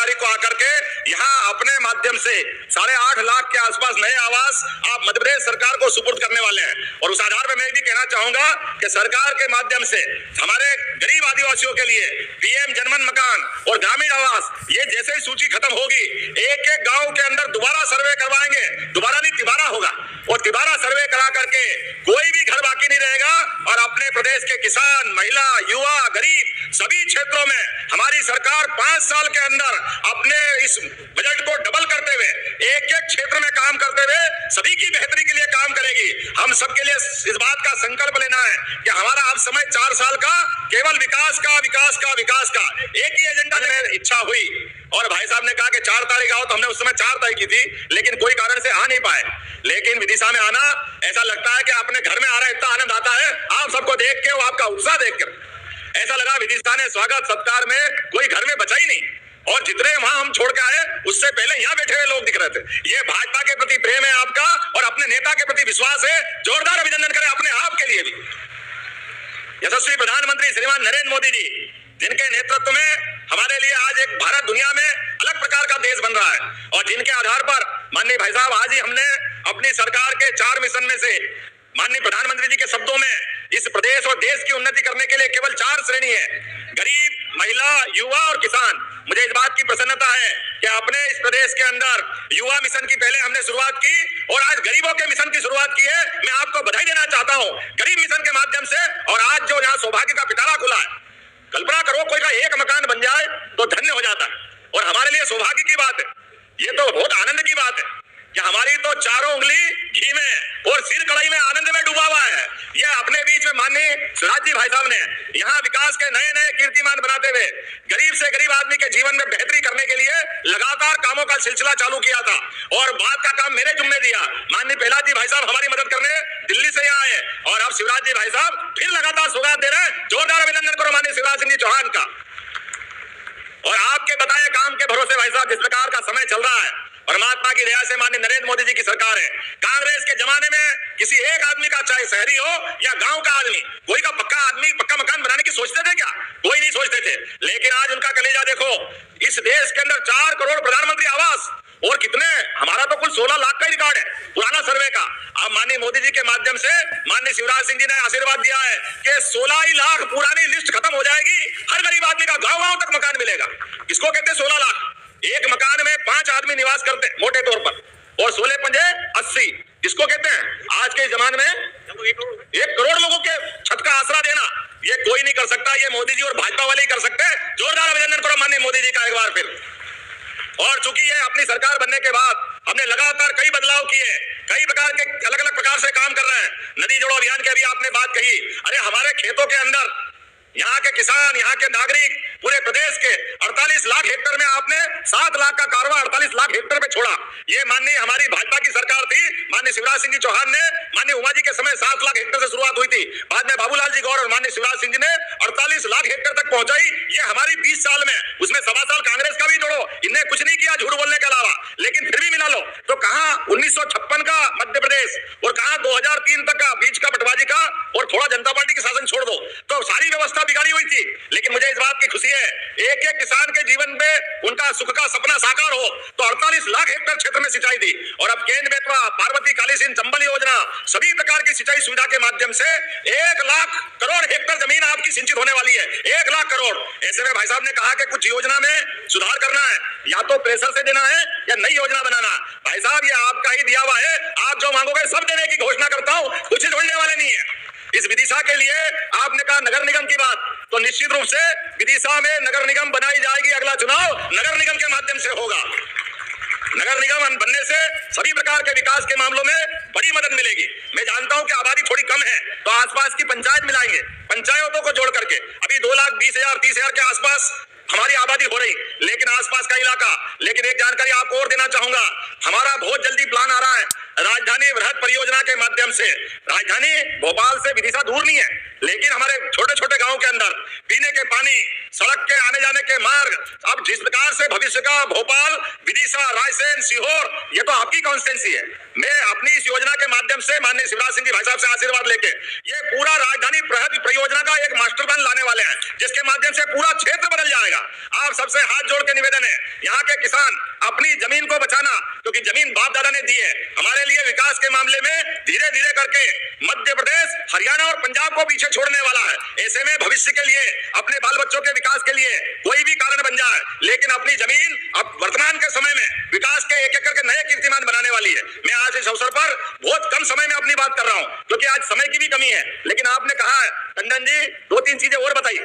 तारीख को आकर के यहाँ अपने माध्यम से 8.5 लाख के आसपास नए आवास आप मध्य प्रदेश सरकार को सुपुर्द करने वाले हैं। और उस आधार पर मैं भी कहना चाहूंगा कि सरकार के माध्यम से हमारे गरीब आदिवासियों के लिए पीएम जनमन मकान और ग्रामीण आवास, ये जैसे ही सूची खत्म होगी एक एक गांव के अंदर दोबारा सर्वे करवाएंगे, दोबारा नहीं तिबारा होगा, और तिबारा सर्वे करा करके कोई भी घर बाकी नहीं रहेगा। और अपने प्रदेश के किसान, महिला, युवा, गरीब सभी क्षेत्रों में हमारी सरकार 5 साल के अंदर अपने इस बजट को डबल करते हुए एक एक क्षेत्र में काम करते हुए सभी की बेहतरी के लिए काम करेगी। हम सबके लिए इस बात का संकल्प लेना है कि हमारा अब समय 4 साल का केवल विकास का विकास का विकास का एक ही एजेंडा में इच्छा हुई। और भाई साहब ने कहा कि 4 तारीख आओ, तो हमने उस समय 4 तय की थी, लेकिन कोई कारण से आ नहीं पाए। लेकिन विदिशा में आना ऐसा लगता है कि अपने घर में आ रहा है, इतना आनंद आता है आप सबको देख के, आपका उत्साह देख कर ऐसा लगा विदिशा ने स्वागत सत्कार में कोई घर में बचा ही नहीं। और जितने वहां हम छोड़ के आए उससे पहले यहाँ बैठे हुए लोग दिख रहे थे। ये भाजपा के प्रति प्रेम है आपका और अपने नेता के प्रति विश्वास है। जोरदार अभिनंदन करें अपने आप के लिए भी। यशस्वी प्रधानमंत्री श्रीमान नरेंद्र मोदी जी, जिनके नेतृत्व में हमारे लिए आज एक भारत दुनिया में अलग प्रकार का देश बन रहा है, और जिनके आधार पर माननीय भाई साहब आज ही हमने अपनी सरकार के 4 मिशन में से माननीय प्रधानमंत्री जी के शब्दों में इस प्रदेश और देश की उन्नति करने के लिए केवल 4 श्रेणी है: गरीब, महिला, युवा और किसान। मुझे इस बात की प्रसन्नता है कि अपने इस प्रदेश के अंदर युवा मिशन की पहले हमने शुरुआत की और आज गरीबों के मिशन की शुरुआत की है। मैं आपको बधाई देना चाहता हूं गरीब मिशन के माध्यम से। और आज जो यहाँ सौभाग्य का पिटारा खुला है, कल्पना करो कोई का एक मकान बन जाए तो धन्य हो जाता है। और हमारे लिए सौभाग्य की बात है, ये तो बहुत आनंद की बात है कि हमारी तो चारों उंगली घी में और सिर कढ़ाई में आनंद में डूबा हुआ है। ये अपने बीच में माननीय शिवराज जी भाई साहब ने यहाँ विकास के नए नए कीर्तिमान बनाते हुए गरीब से गरीब आदमी के जीवन में बेहतरी करने के लिए लगातार कामों का सिलसिला चालू किया था और बात का काम मेरे जुम्मे दिया। माननीय प्रहलाद जी भाई साहब हमारी मदद करने दिल्ली से यहाँ आए और अब शिवराज जी भाई साहब फिर लगातार सौगात दे रहे हैं। जोरदार अभिनंदन करो माननीय शिवराज सिंह जी चौहान का। और आपके बताए काम के भरोसे भाई साहब जिस प्रकार का समय चल रहा है, परमात्मा की दया से माननीय नरेंद्र मोदी जी की सरकार है। कांग्रेस के जमाने में किसी एक आदमी का, चाहे शहरी हो या गांव का आदमी, कोई का पक्का आदमी पक्का मकान बनाने की सोचते थे क्या? कोई नहीं सोचते थे। लेकिन आज उनका कलेजा देखो, इस देश के अंदर 4 करोड़ प्रधानमंत्री आवास और कितने, हमारा तो कुल 16 लाख का रिकॉर्ड है पुराना सर्वे का। अब माननीय मोदी जी के माध्यम से माननीय शिवराज सिंह जी ने आशीर्वाद दिया है कि 16 ही लाख पुरानी लिस्ट खत्म हो जाएगी, हर गरीब आदमी का गांव गांव तक मकान मिलेगा। किसको कहते हैं 16 लाख? एक मकान में 5 आदमी निवास करते हैं मोटे तौर पर, और 16 पंजे 80। किसको कहते हैं? आज के जमाने में 1 करोड़ लोगों के छत का आसरा देना, ये कोई नहीं कर सकता, ये मोदी जी और भाजपा वाले ही कर सकते हैं। जोरदार अभिनंदन करो माननीय मोदी जी का एक बार फिर। और चूंकि ये अपनी सरकार बनने के बाद हमने लगातार कई बदलाव किए, कई प्रकार के अलग अलग प्रकार से काम कर रहे हैं। नदी जोड़ो अभियान की अभी आपने बात कही, अरे हमारे खेतों के अंदर यहाँ के किसान, यहाँ के नागरिक, पूरे प्रदेश के 48 लाख हेक्टेयर में आपने 7 लाख का कारवा 48 लाख हेक्टेयर पे छोड़ा। ये माननीय हमारी भाजपा की सरकार थी, माननीय शिवराज सिंह जी चौहान ने, माननीय उमा जी के समय 7 लाख हेक्टेयर से शुरुआत हुई थी, बाद में बाबूलाल जी गौर और माननीय शिवराज सिंह जी ने 48 लाख हेक्टेयर तक पहुंचाई। ये हमारी 20 साल में, उसमें 1.25 साल कांग्रेस का भी जोड़ो, इनने कुछ नहीं किया झूठ बोलने के अलावा, लेकिन फिर भी मिला लो तो कहां 1956 का मध्य प्रदेश और कहां 2003 तक का बीच का पटवाजी का, और थोड़ा जनता पार्टी के शासन छोड़ दो तो सारी व्यवस्था बिगाड़ी हुई थी। लेकिन मुझे इस बात की खुशी है, एक एक किसान के जीवन में उनका सुख का सपना साकार हो, तो 48 लाख हेक्टेयर क्षेत्र में सिंचाई दी। और अब केंद्र बेतवा, पार्वती, काली सिंध, चंबल योजना, सभी प्रकार की सिंचाई सुविधा के माध्यम से 1 लाख करोड़ हेक्टेयर जमीन आपकी सिंचित होने वाली है। 1 लाख करोड़। ऐसे में भाई साहब ने कहा कि कुछ योजना में सुधार करना है, या तो प्रेशर से देना है या नई योजना बनाना। भाई साहब ये आपका ही दिया हुआ है, आप जो मांगोगे सब देने की घोषणा करता हूं, कुछ छोड़ने वाले नहीं है। इस विदिशा के लिए आपने कहा नगर निगम की बात, तो निश्चित रूप से विदिशा में नगर निगम बनाई जाएगी। अगला चुनाव नगर निगम के माध्यम से होगा। नगर निगम बनने से सभी प्रकार के विकास के मामलों में बड़ी मदद मिलेगी। मैं जानता हूं कि आबादी थोड़ी कम है, तो आसपास की पंचायत मिलाएंगे, पंचायतों को जोड़ करके अभी 2,20,000 30,000 के आसपास हमारी आबादी हो रही, लेकिन आसपास का इलाका। लेकिन एक जानकारी आपको और देना चाहूंगा, हमारा बहुत जल्दी प्लान आ रहा है राजधानी वृहद परियोजना के माध्यम से, राजधानी भोपाल से विदिशा दूर नहीं है, लेकिन हमारे छोटे छोटे गांव के अंदर पीने के पानी, सड़क के आने जाने के मार्ग, अब जिस प्रकार से भविष्य का भोपाल, विदिशा, रायसेन, सीहोर, ये तो आपकी कॉन्स्टिट्यूंसी है। मैं अपनी इस योजना के माध्यम से माननीय शिवराज सिंह जी भाई साहब से आशीर्वाद लेके ये पूरा राजधानी वृहद परियोजना का एक मास्टर प्लान लाने वाले हैं, जिसके माध्यम से पूरा क्षेत्र बदल जाएगा। आप सबसे हाथ जोड़ के निवेदन है, यहाँ के किसान अपनी जमीन को बचाना, क्योंकि जमीन बाप दादा ने दी है। हमारे लिए विकास के मामले में धीरे धीरे करके मध्य प्रदेश, हरियाणा और पंजाब को पीछे छोड़ने वाला है। ऐसे में भविष्य के लिए, अपने बाल बच्चों के विकास के लिए कोई भी कारण बन जाए, लेकिन अपनी जमीन अब वर्तमान के समय में विकास के एक एक करके नए कीर्तिमान बनाने वाली है। मैं आज इस अवसर पर बहुत कम समय में अपनी बात कर रहा हूं, क्योंकि आज समय की भी कमी है। लेकिन आपने कहा है टंडन जी, 2-3 चीजें और बताइए।